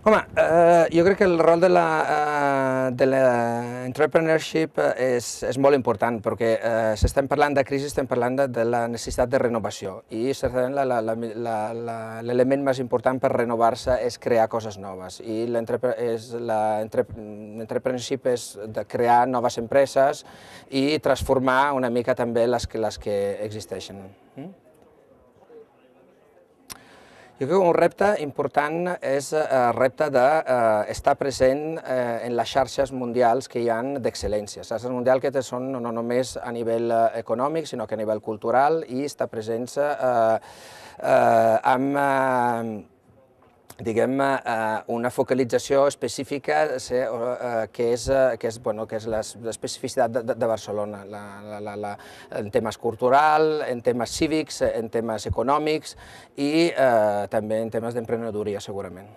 Home, jo crec que el rol de l'entrepreneurship és molt important, perquè si estem parlant de crisi, estem parlant de la necessitat de renovació, i certament l'element més important per renovar-se és crear coses noves, i l'entrepreneurship és de crear noves empreses i transformar una mica també les que existeixen. Jo crec que un repte important és el repte d'estar present en les xarxes mundials que hi ha d'excel·lència. Les xarxes mundials que són no només a nivell econòmic, sinó que a nivell cultural, i estar presents amb una focalització específica que és l'especificitat de Barcelona, en temes culturals, en temes cívics, en temes econòmics i també en temes d'emprenedoria, segurament.